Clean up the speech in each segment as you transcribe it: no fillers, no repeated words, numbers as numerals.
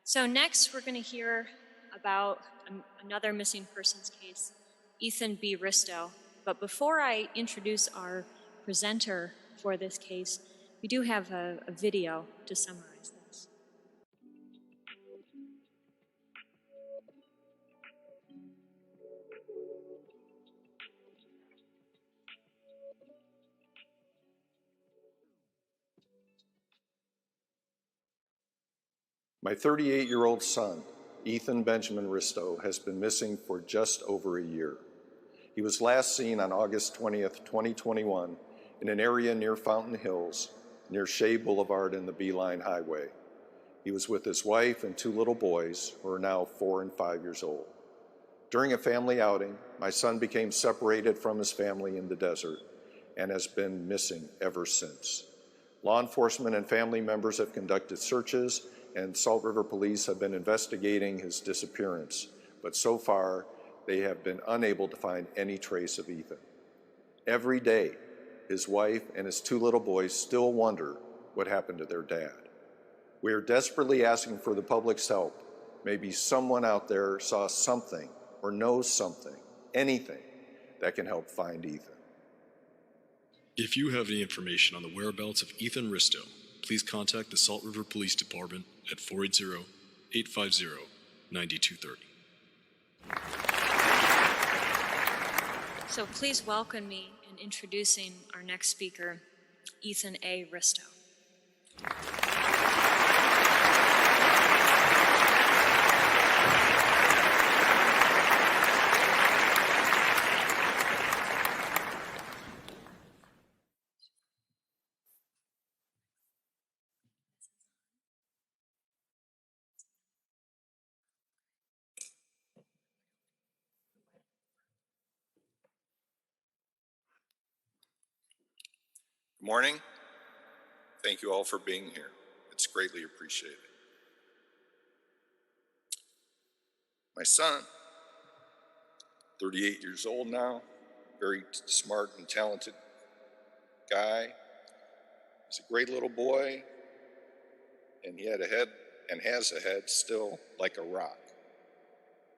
So next, we're going to hear about another missing persons case, Ethan B Ristow. But before I introduce our presenter for this case, we do have a video to summarize this. My 38-year-old son, Ethan Benjamin Ristow, has been missing for just over a year. He was last seen on August 20th, 2021, in an area near Fountain Hills, near Shea Boulevard and the Beeline Highway. He was with his wife and two little boys, who are now 4 and 5 years old. During a family outing, my son became separated from his family in the desert and has been missing ever since. Law enforcement and family members have conducted searches, and Salt River Police have been investigating his disappearance, but so far they have been unable to find any trace of Ethan. Every day, his wife and his two little boys still wonder what happened to their dad. We are desperately asking for the public's help. Maybe someone out there saw something or knows something, anything that can help find Ethan. If you have any information on the whereabouts of Ethan Ristow, please contact the Salt River Police Department at 480-850-9230. So please welcome me in introducing our next speaker, Ethan A. Ristow. Good morning. Thank you all for being here. It's greatly appreciated. My son, 38 years old now, very smart and talented guy. He's a great little boy, and he had a head and has a head still like a rock,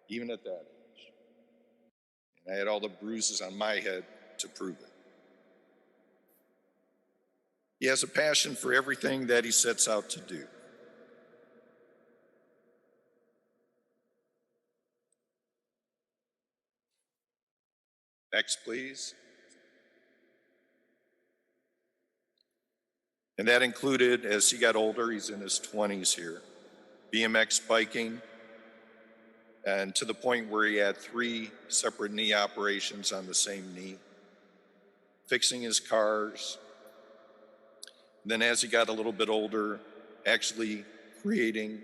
even at that age. And I had all the bruises on my head to prove it. He has a passion for everything that he sets out to do. Next, please. And that included, as he got older, he's in his 20s here, BMX biking, and to the point where he had 3 separate knee operations on the same knee, fixing his cars. Then as he got a little bit older, actually creating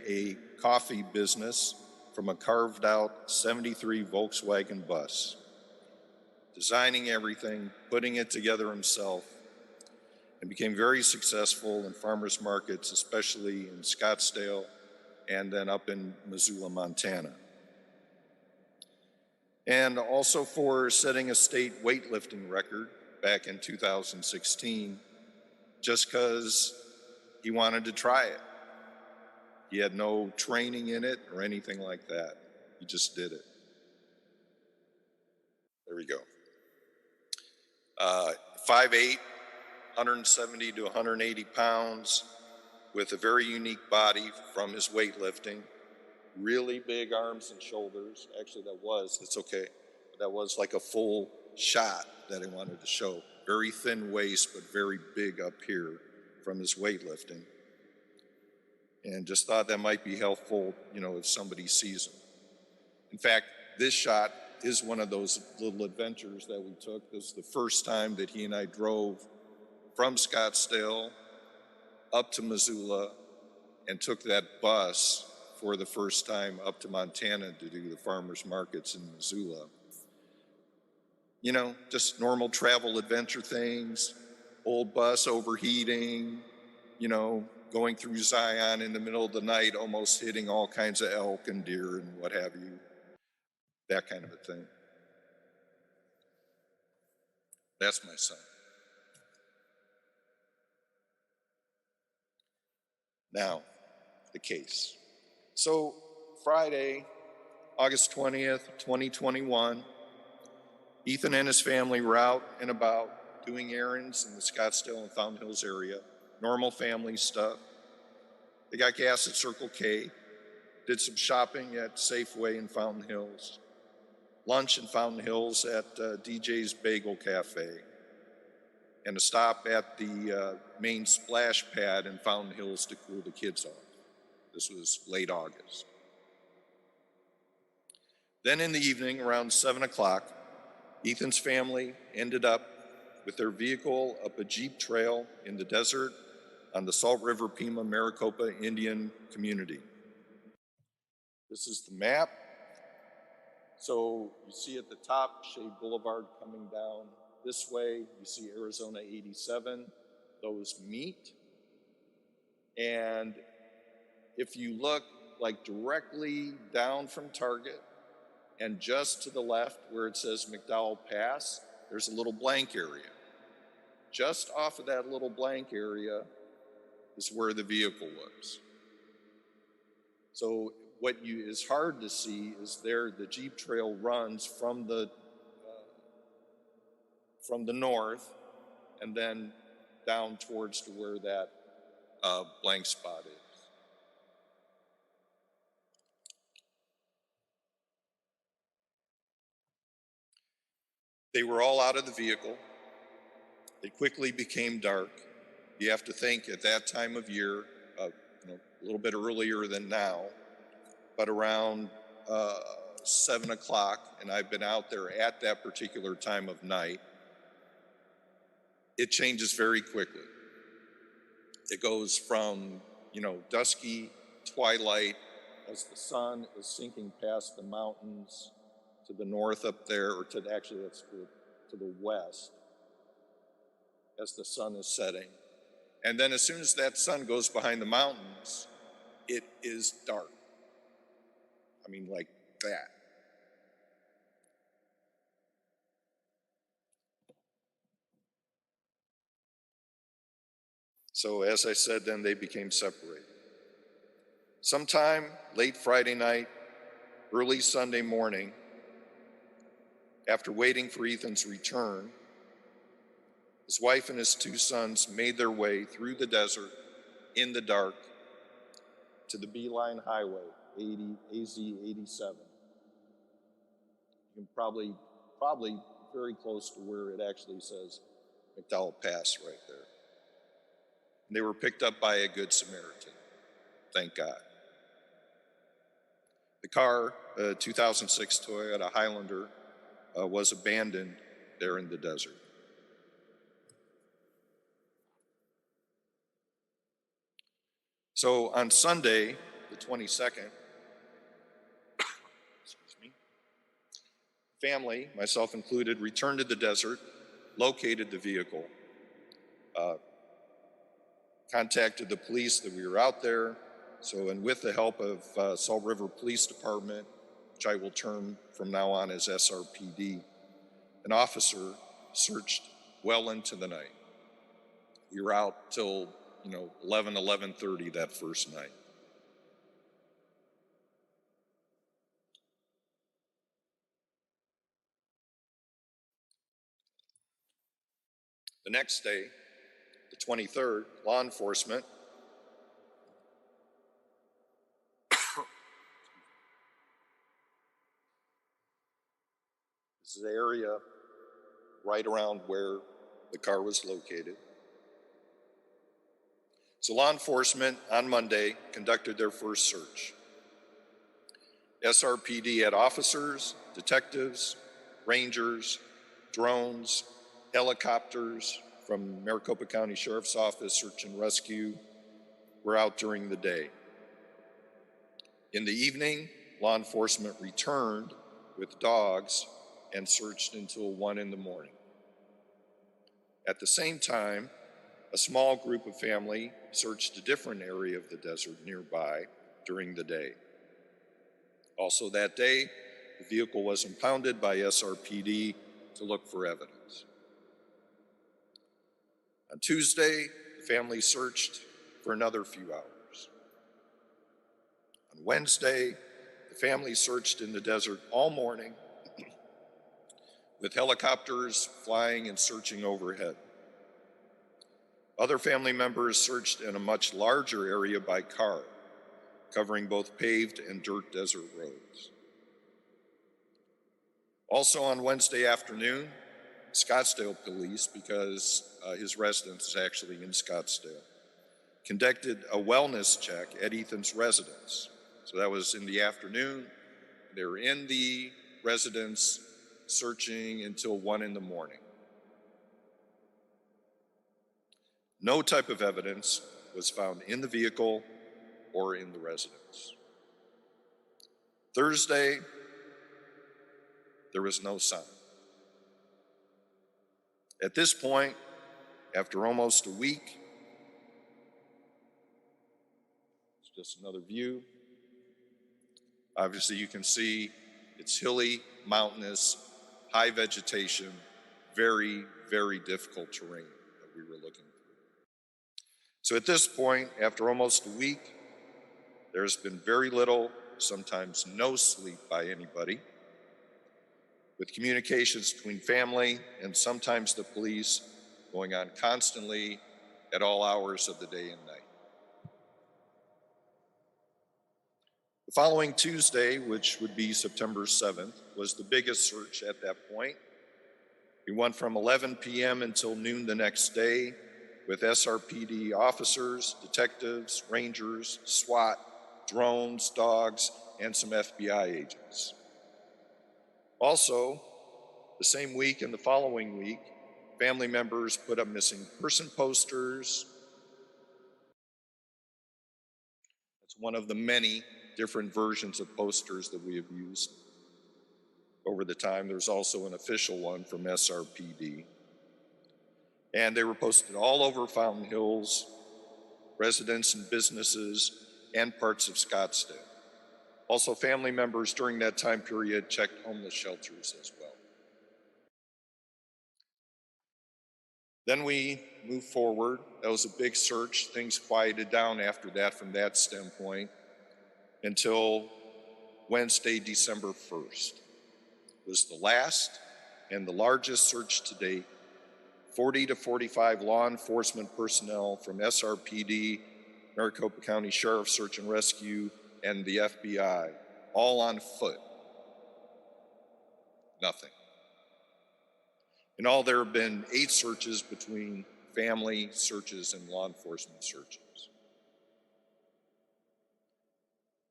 a coffee business from a carved out 73 Volkswagen bus, designing everything, putting it together himself, and became very successful in farmers markets, especially in Scottsdale and then up in Missoula, Montana. And also for setting a state weightlifting record back in 2016, just because he wanted to try it. He had no training in it or anything like that. He just did it. There we go. 5'8", 170 to 180 pounds, with a very unique body from his weightlifting. Really big arms and shoulders. Actually, it's okay. That was like a full shot that I wanted to show. Very thin waist, but very big up here from his weightlifting. And just thought that might be helpful, if somebody sees him. In fact, this shot is one of those little adventures that we took. This is the first time that he and I drove from Scottsdale up to Missoula and took that bus for the first time up to Montana to do the farmers markets in Missoula. Just normal travel adventure things, old bus overheating, going through Zion in the middle of the night, almost hitting all kinds of elk and deer and what have you, that kind of a thing. That's my son. Now, the case. So Friday, August 20th, 2021, Ethan and his family were out and about doing errands in the Scottsdale and Fountain Hills area, normal family stuff. They got gas at Circle K, did some shopping at Safeway in Fountain Hills, lunch in Fountain Hills at DJ's Bagel Cafe, and a stop at the main splash pad in Fountain Hills to cool the kids off. This was late August. Then in the evening, around 7 o'clock, Ethan's family ended up with their vehicle up a Jeep trail in the desert on the Salt River Pima Maricopa Indian community. This is the map. So you see at the top, Shade Boulevard coming down this way. You see Arizona 87. Those meet. And if you look like directly down from Target and just to the left where it says McDowell Pass, there's a little blank area. Just off of that little blank area is where the vehicle was. So what is hard to see is there the Jeep trail runs from the north and then down towards to where that blank spot is. They were all out of the vehicle. It quickly became dark. You have to think at that time of year, a little bit earlier than now, but around 7 o'clock, and I've been out there at that particular time of night, it changes very quickly. It goes from, dusky twilight as the sun is sinking past the mountains to the north up there, or to the west as the sun is setting. And then as soon as that sun goes behind the mountains, it is dark. I mean, like that. So as I said, then they became separated. Sometime late Friday night, early Sunday morning, after waiting for Ethan's return, his wife and his two sons made their way through the desert in the dark to the Beeline Highway, AZ 87. You can probably very close to where it actually says McDowell Pass right there. And they were picked up by a Good Samaritan, thank God. The car, a 2006 Toyota Highlander, was abandoned there in the desert. So on Sunday, the 22nd, family, myself included, returned to the desert, located the vehicle, contacted the police that we were out there. So, and with the help of Salt River Police Department, which I will term from now on as SRPD, an officer searched well into the night. We were out till 11:30 that first night. The next day, the 23rd, law enforcement this is the area right around where the car was located. So law enforcement on Monday conducted their first search. SRPD had officers, detectives, rangers, drones, helicopters from Maricopa County Sheriff's Office, search and rescue, were out during the day. In the evening, law enforcement returned with dogs and searched until 1 in the morning. At the same time, a small group of family searched a different area of the desert nearby during the day. Also that day, the vehicle was impounded by SRPD to look for evidence. On Tuesday, the family searched for another few hours. On Wednesday, the family searched in the desert all morning with helicopters flying and searching overhead. Other family members searched in a much larger area by car, covering both paved and dirt desert roads. Also on Wednesday afternoon, Scottsdale police, because his residence is actually in Scottsdale, conducted a wellness check at Ethan's residence. So that was in the afternoon. They were in the residence searching until 1 in the morning. No type of evidence was found in the vehicle or in the residence. Thursday, there was no sign. At this point, after almost a week, it's just another view. Obviously, you can see it's hilly, mountainous, high vegetation, very, very difficult terrain that we were looking for. So at this point, after almost a week, there's been very little, sometimes no sleep by anybody, with communications between family and sometimes the police going on constantly at all hours of the day and night. The following Tuesday, which would be September 7th, was the biggest search at that point. We went from 11 p.m. until noon the next day with SRPD officers, detectives, rangers, SWAT, drones, dogs, and some FBI agents. Also, the same week and the following week, family members put up missing person posters. That's one of the many different versions of posters that we have used over the time. There's also an official one from SRPD. And they were posted all over Fountain Hills, residents and businesses, and parts of Scottsdale. Also, family members during that time period checked homeless shelters as well. Then we moved forward. That was a big search. Things quieted down after that from that standpoint until Wednesday, December 1st. It was the last and the largest search to date. 40 to 45 law enforcement personnel from SRPD, Maricopa County Sheriff Search and Rescue, and the FBI, all on foot. Nothing. In all, there have been 8 searches between family searches and law enforcement searches.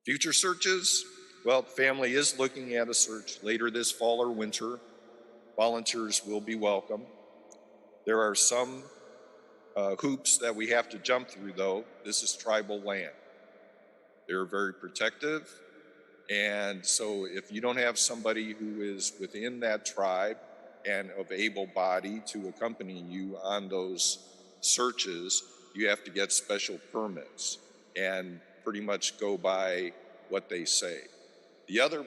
Future searches? Well, the family is looking at a search later this fall or winter. Volunteers will be welcome. There are some hoops that we have to jump through, though. This is tribal land. They're very protective. And so if you don't have somebody who is within that tribe and of able body to accompany you on those searches, you have to get special permits and pretty much go by what they say. The other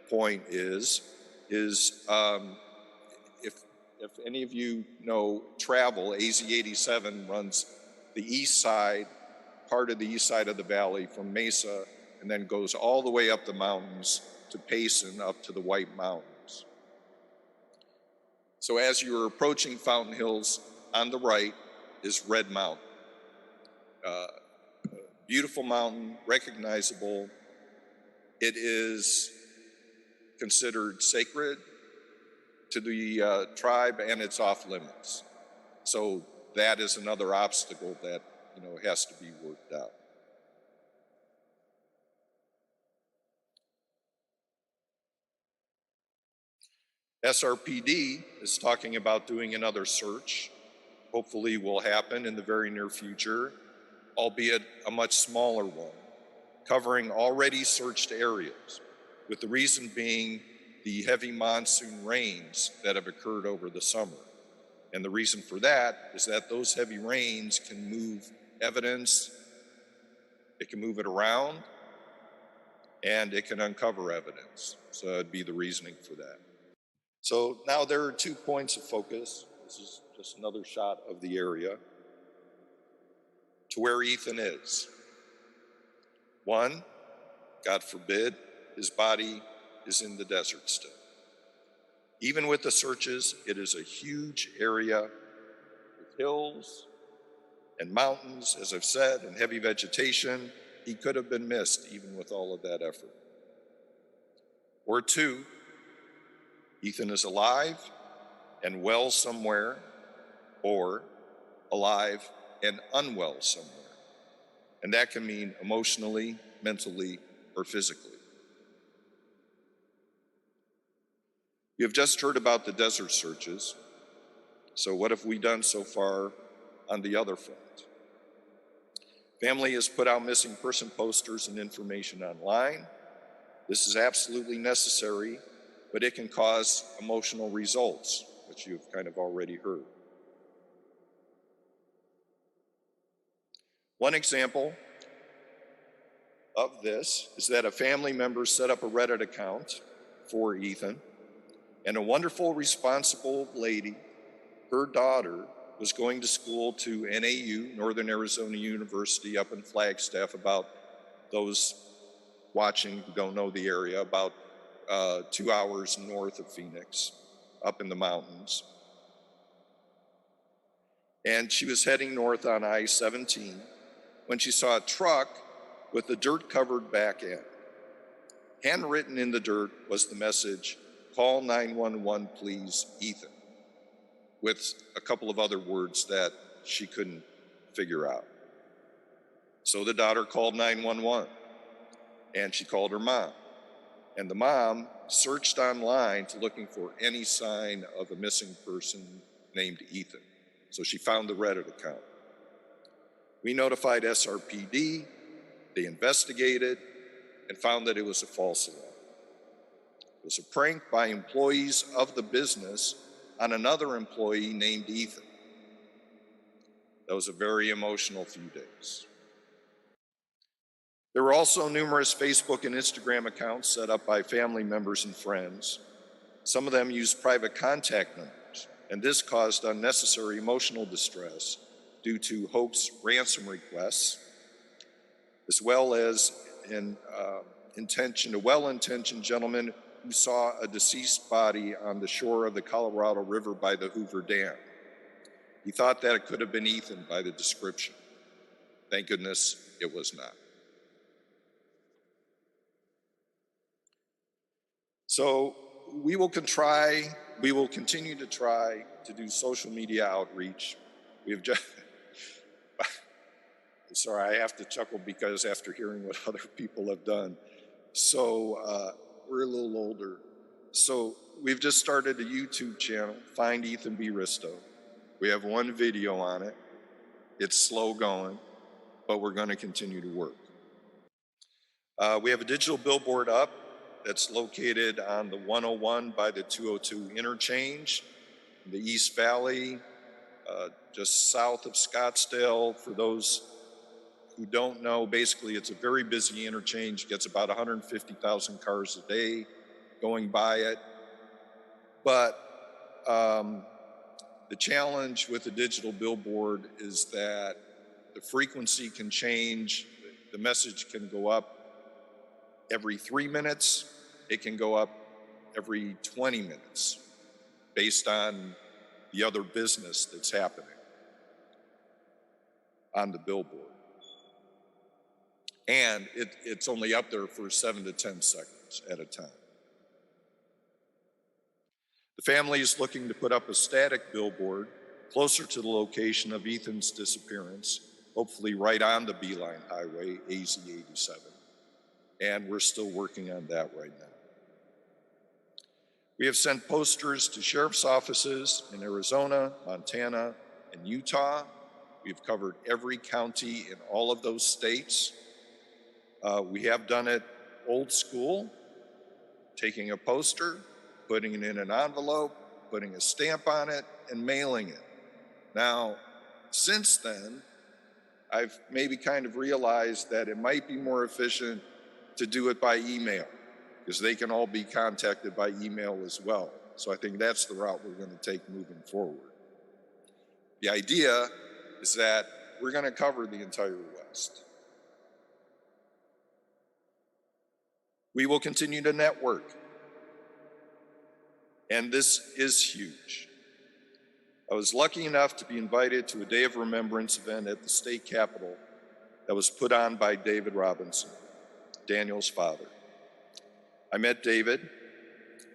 point is if any of you know travel, AZ-87 runs the east side, part of the east side of the valley from Mesa, and then goes all the way up the mountains to Payson, up to the White Mountains. So as you're approaching Fountain Hills, on the right is Red Mountain. Beautiful mountain, recognizable. It is considered sacred to the tribe, and it's off limits. So that is another obstacle that has to be worked out. SRPD is talking about doing another search. Hopefully will happen in the very near future, albeit a much smaller one, covering already searched areas, with the reason being the heavy monsoon rains that have occurred over the summer. And the reason for that is that those heavy rains can move evidence, it can move it around, and it can uncover evidence. So that'd be the reasoning for that. So now there are 2 points of focus. This is just another shot of the area to where Ethan is. One, God forbid, his body is in the desert still. Even with the searches, it is a huge area with hills and mountains, as I've said, and heavy vegetation. He could have been missed even with all of that effort. Or two, Ethan is alive and well somewhere, or alive and unwell somewhere. And that can mean emotionally, mentally, or physically. You have just heard about the desert searches. So what have we done so far on the other front? Family has put out missing person posters and information online. This is absolutely necessary, but it can cause emotional results, which you've kind of already heard. One example of this is that a family member set up a Reddit account for Ethan, and a wonderful, responsible lady, her daughter, was going to school to NAU, Northern Arizona University, up in Flagstaff, about those watching who don't know the area, about 2 hours north of Phoenix, up in the mountains. And she was heading north on I-17 when she saw a truck with a dirt-covered back end. Handwritten in the dirt was the message, "Call 911, please, Ethan," with a couple of other words that she couldn't figure out. So the daughter called 911, and she called her mom. And the mom searched online looking for any sign of a missing person named Ethan. So she found the Reddit account. We notified SRPD, they investigated, and found that it was a false alarm. It was a prank by employees of the business on another employee named Ethan. That was a very emotional few days. There were also numerous Facebook and Instagram accounts set up by family members and friends. Some of them used private contact numbers, and this caused unnecessary emotional distress due to hoax ransom requests, as well as a well-intentioned gentleman who saw a deceased body on the shore of the Colorado River by the Hoover Dam. He thought that it could have been Ethan by the description. Thank goodness it was not. So we will continue to try to do social media outreach. We have just, sorry, I have to chuckle because after hearing what other people have done. So we're a little older. So we've just started a YouTube channel, Find Ethan B Ristow. We have one video on it. It's slow going, but we're going to continue to work. We have a digital billboard up that's located on the 101 by the 202 interchange in the East Valley, just south of Scottsdale. For those who don't know, basically it's a very busy interchange, gets about 150,000 cars a day going by it. But the challenge with the digital billboard is that the frequency can change. The message can go up every 3 minutes. It can go up every 20 minutes based on the other business that's happening on the billboard. And it's only up there for 7 to 10 seconds at a time. The family is looking to put up a static billboard closer to the location of Ethan's disappearance, hopefully right on the Beeline Highway, AZ 87. And we're still working on that right now. We have sent posters to sheriff's offices in Arizona, Montana, and Utah. We've covered every county in all of those states. We have done it old school, taking a poster, putting it in an envelope, putting a stamp on it, and mailing it. Now, since then, I've maybe kind of realized that it might be more efficient to do it by email, because they can all be contacted by email as well. So I think that's the route we're going to take moving forward. The idea is that we're going to cover the entire West. We will continue to network. And this is huge. I was lucky enough to be invited to a Day of Remembrance event at the state capitol that was put on by David Robinson, Daniel's father. I met David,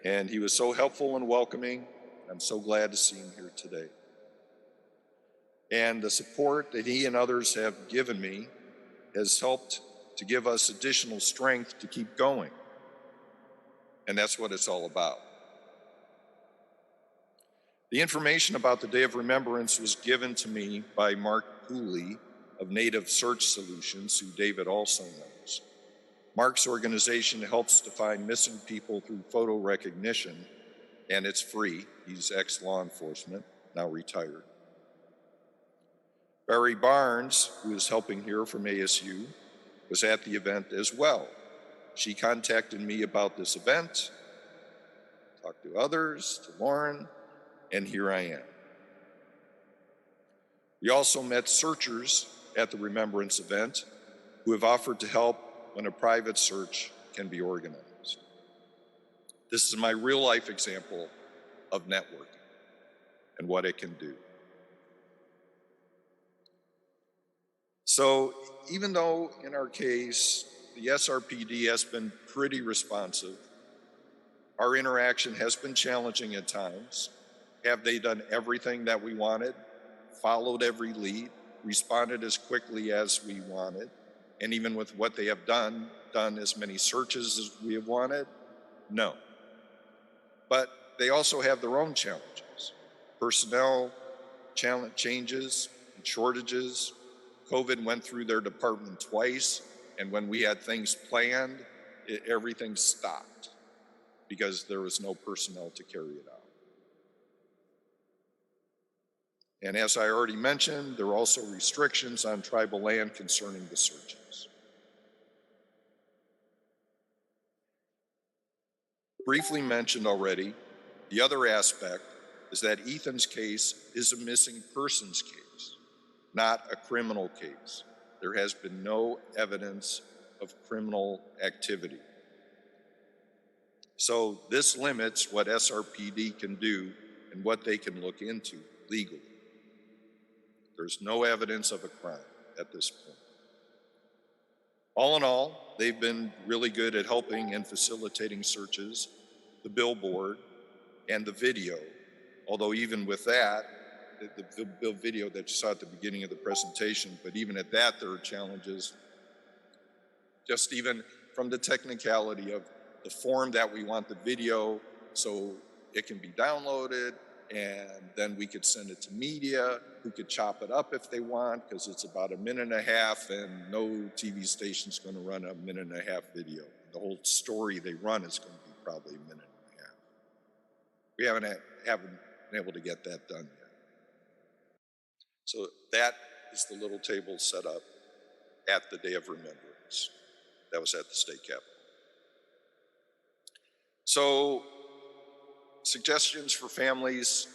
and he was so helpful and welcoming. I'm so glad to see him here today. And the support that he and others have given me has helped to give us additional strength to keep going. And that's what it's all about. The information about the Day of Remembrance was given to me by Mark Cooley of Native Search Solutions, who David also knows. Mark's organization helps to find missing people through photo recognition, and it's free. He's ex-law enforcement, now retired. Barry Barnes, who is helping here from ASU, was at the event as well. She contacted me about this event, talked to others, to Lauren, and here I am. We also met searchers at the Remembrance event who have offered to help when a private search can be organized. This is my real life example of networking and what it can do. So even though in our case, the SRPD has been pretty responsive, our interaction has been challenging at times. Have they done everything that we wanted, followed every lead, responded as quickly as we wanted, and even with what they have done as many searches as we have wanted? No. But they also have their own challenges. Personnel changes and shortages. COVID went through their department twice, and when we had things planned, everything stopped because there was no personnel to carry it out. And as I already mentioned, there are also restrictions on tribal land concerning the searches. Briefly mentioned already, the other aspect is that Ethan's case is a missing persons case, not a criminal case. There has been no evidence of criminal activity. So this limits what SRPD can do and what they can look into legally. There's no evidence of a crime at this point. All in all, they've been really good at helping and facilitating searches, the billboard, and the video. Although even with that, the video that you saw at the beginning of the presentation, but even at that, there are challenges. Just even from the technicality of the form that we want the video so it can be downloaded, and then we could send it to media who could chop it up if they want, because it's about 1.5 minutes and no TV station's going to run a 1.5 minute video. The whole story they run is going to be probably 1.5 minutes. We haven't been able to get that done yet. So that is the little table set up at the Day of Remembrance. That was at the state capitol. So suggestions for families,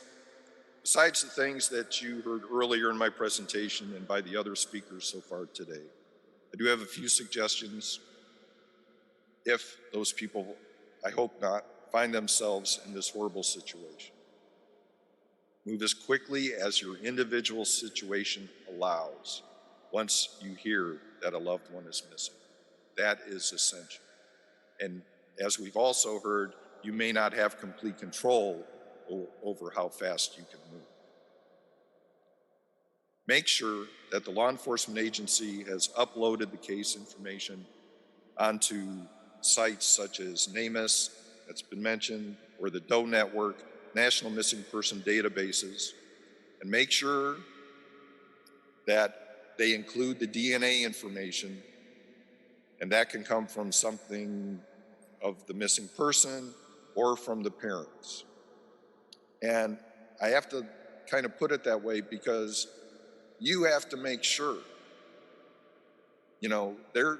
besides the things that you heard earlier in my presentation and by the other speakers so far today, I do have a few suggestions if those people, I hope not, find themselves in this horrible situation. Move as quickly as your individual situation allows once you hear that a loved one is missing. That is essential. And as we've also heard, you may not have complete control over how fast you can move. Make sure that the law enforcement agency has uploaded the case information onto sites such as NamUs, that's been mentioned, or the DOE Network, National Missing Person Databases, and make sure that they include the DNA information, and that can come from something of the missing person or from the parents. And I have to kind of put it that way because you have to make sure, they're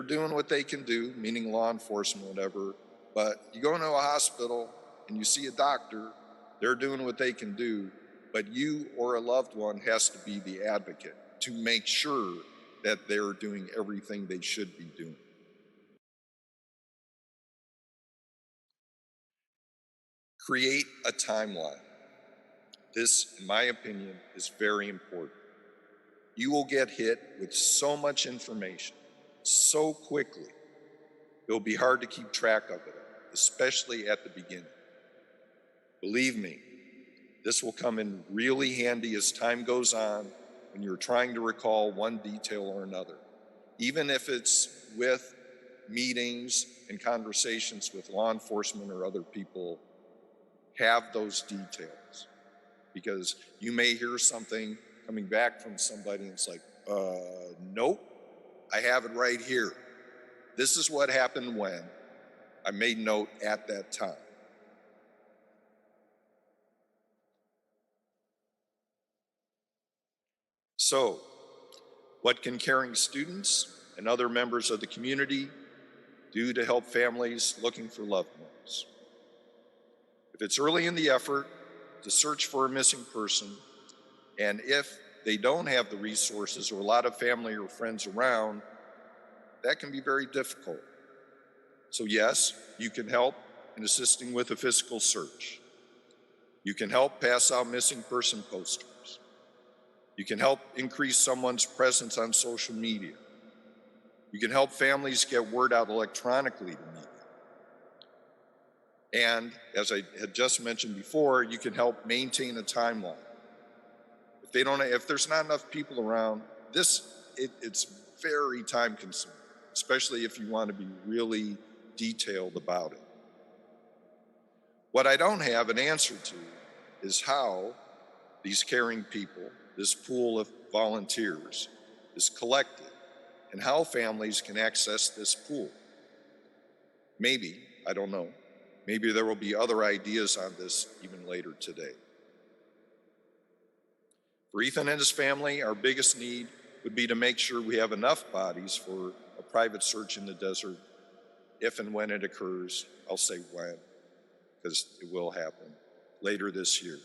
doing what they can do, meaning law enforcement, whatever, but you go into a hospital and you see a doctor, they're doing what they can do, but you or a loved one has to be the advocate to make sure that they're doing everything they should be doing. Create a timeline. This, in my opinion, is very important. You will get hit with so much information so quickly, it'll be hard to keep track of it, especially at the beginning. Believe me, this will come in really handy as time goes on when you're trying to recall one detail or another, even if it's with meetings and conversations with law enforcement or other people. Have those details, because you may hear something coming back from somebody and it's like, nope, I have it right here. This is what happened when I made note at that time. So, what can caring students and other members of the community do to help families looking for loved ones? If it's early in the effort to search for a missing person, and if they don't have the resources or a lot of family or friends around, that can be very difficult. So yes, you can help in assisting with a physical search. You can help pass out missing person posters. You can help increase someone's presence on social media. You can help families get word out electronically to media. And as I had just mentioned before, you can help maintain a timeline. If there's not enough people around, it's very time consuming, especially if you want to be really detailed about it. What I don't have an answer to is how these caring people, this pool of volunteers, is collected and how families can access this pool. Maybe, I don't know, maybe there will be other ideas on this even later today. For Ethan and his family, our biggest need would be to make sure we have enough bodies for a private search in the desert. If and when it occurs, I'll say when, because it will happen later this year.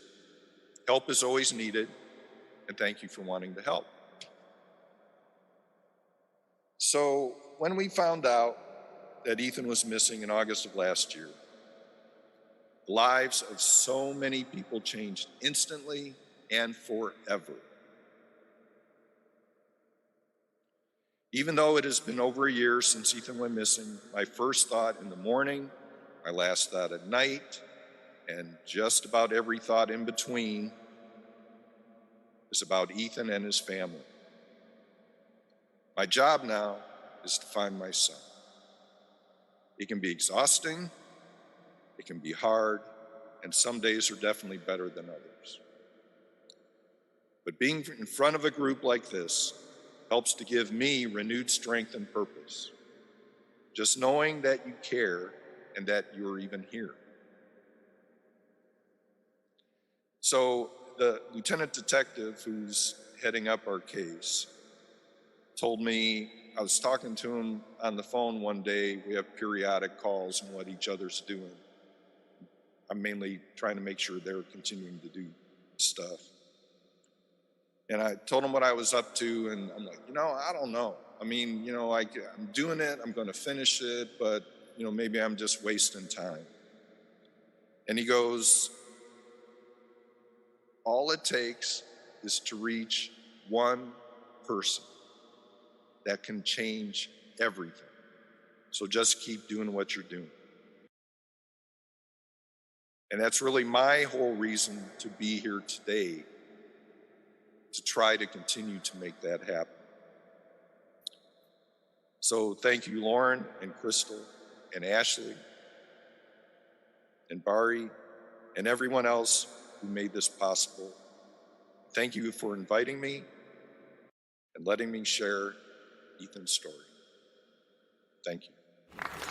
Help is always needed, and thank you for wanting to help. So when we found out that Ethan was missing in August of last year, the lives of so many people changed instantly and forever. Even though it has been over a year since Ethan went missing, my first thought in the morning, my last thought at night, and just about every thought in between is about Ethan and his family. My job now is to find my son. It can be exhausting, it can be hard, and some days are definitely better than others. But being in front of a group like this helps to give me renewed strength and purpose. Just knowing that you care and that you're even here. So the lieutenant detective who's heading up our case told me, I was talking to him on the phone one day, we have periodic calls on what each other's doing. I'm mainly trying to make sure they're continuing to do stuff. And I told him what I was up to, and I'm like, I don't know. I mean, I'm doing it, I'm gonna finish it, but, maybe I'm just wasting time. And he goes, all it takes is to reach one person that can change everything. So just keep doing what you're doing. And that's really my whole reason to be here today, to try to continue to make that happen. So thank you, Lauren and Crystal and Ashley and Bari and everyone else who made this possible. Thank you for inviting me and letting me share Ethan's story. Thank you.